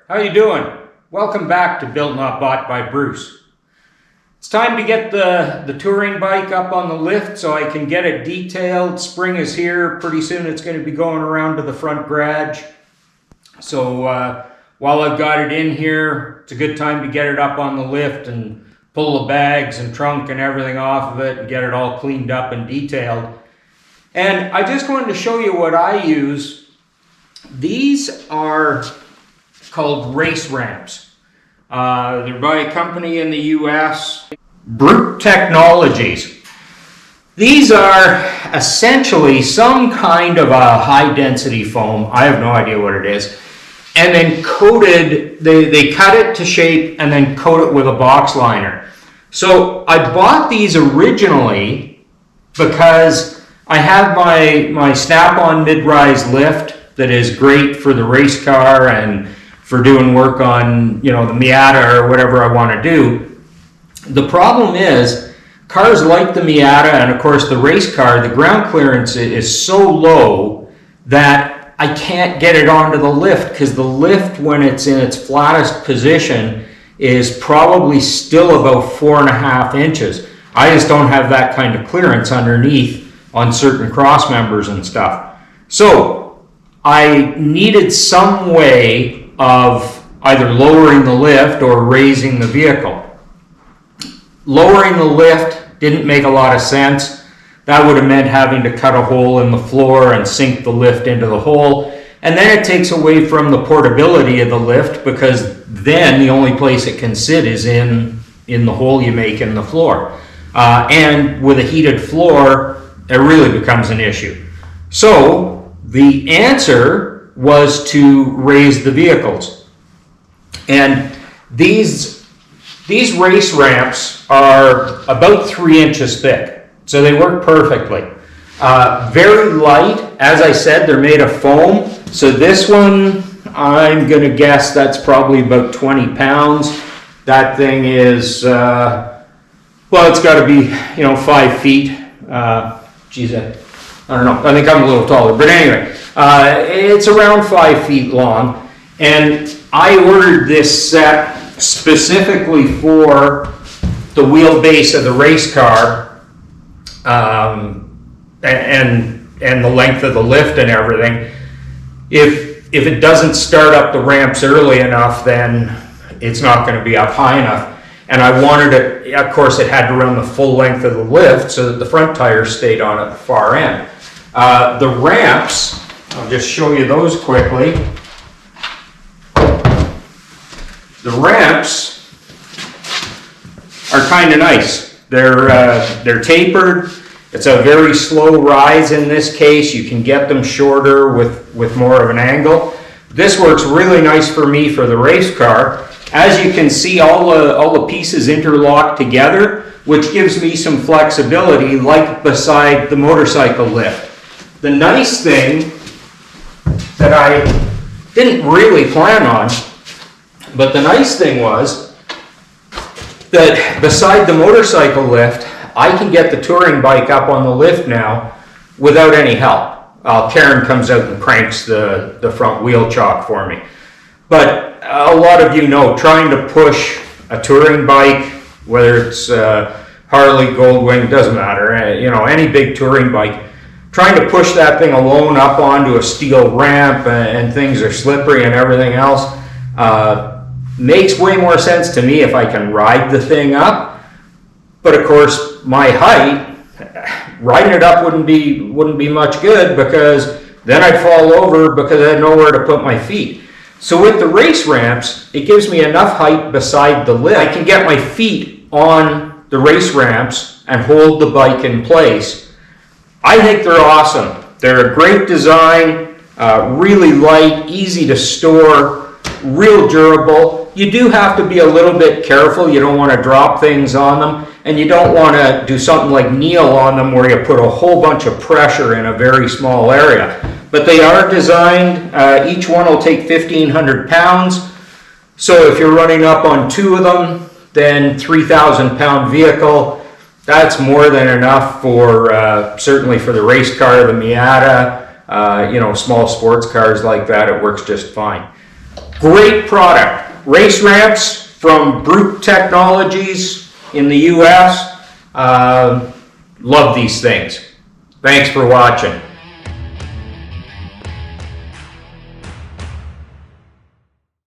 How you doing? Welcome back to Built Not Bought by Bruce. It's time to get the touring bike up on the lift so I can get it detailed. Spring is here. Pretty soon it's going to be going around to the front garage. So while I've got it in here, it's a good time to get it up on the lift and pull the bags and trunk and everything off of it and get it all cleaned up and detailed. And I just wanted to show you what I use. These are called race ramps. They're by a company in the US, Brute Technologies. These are essentially some kind of a high density foam. I have no idea what it is. And then coated, they cut it to shape and then coat it with a box liner. So I bought these originally because I have my snap-on mid-rise lift that is great for the race car and for doing work on, the Miata or whatever I want to do. The problem is, cars like the Miata and of course the race car, the ground clearance is so low that I can't get it onto the lift, because the lift, when it's in its flattest position, is probably still about 4.5 inches. I just don't have that kind of clearance underneath on certain cross members and stuff. So I needed some way of either lowering the lift or raising the vehicle. Lowering the lift didn't make a lot of sense. That would have meant having to cut a hole in the floor and sink the lift into the hole. And then it takes away from the portability of the lift, because then the only place it can sit is in the hole you make in the floor. And with a heated floor, it really becomes an issue. So the answer was to raise the vehicles. And these race ramps are about 3 inches thick, so they work perfectly. Very light. As I said, they're made of foam. So this one, I'm going to guess that's probably about 20 pounds. That thing is, it's got to be, 5 feet. I don't know. I think I'm a little taller. But anyway, it's around 5 feet long. And I ordered this set specifically for the wheelbase of the race car, and the length of the lift and everything. If it doesn't start up the ramps early enough, then it's not going to be up high enough. And I wanted it, of course, it had to run the full length of the lift so that the front tires stayed on at the far end. The ramps, I'll just show you those quickly. The ramps are kind of nice. They're tapered. It's a very slow rise in this case. You can get them shorter with more of an angle. This works really nice for me for the race car. As you can see, all the pieces interlock together, which gives me some flexibility, like beside the motorcycle lift. The nice thing that I didn't really plan on, but the nice thing was that beside the motorcycle lift, I can get the touring bike up on the lift now without any help. Karen comes out and cranks the front wheel chock for me. But a lot of you know, trying to push a touring bike, whether it's Harley, Goldwing, doesn't matter, any big touring bike, trying to push that thing alone up onto a steel ramp and things are slippery and everything else, makes way more sense to me if I can ride the thing up. But of course, my height, riding it up wouldn't be much good, because then I'd fall over because I had nowhere to put my feet. So with the race ramps, it gives me enough height beside the lift. I can get my feet on the race ramps and hold the bike in place. I think they're awesome. They're a great design, really light, easy to store, real durable. You do have to be a little bit careful. You don't want to drop things on them, and you don't want to do something like kneel on them where you put a whole bunch of pressure in a very small area. But they are designed, each one will take 1,500 pounds. So if you're running up on 2 of them, then 3,000 pound vehicle, that's more than enough for, certainly for the race car, the Miata, small sports cars like that, it works just fine. Great product. Race ramps from Brute Technologies in the US. Love these things. Thanks for watching.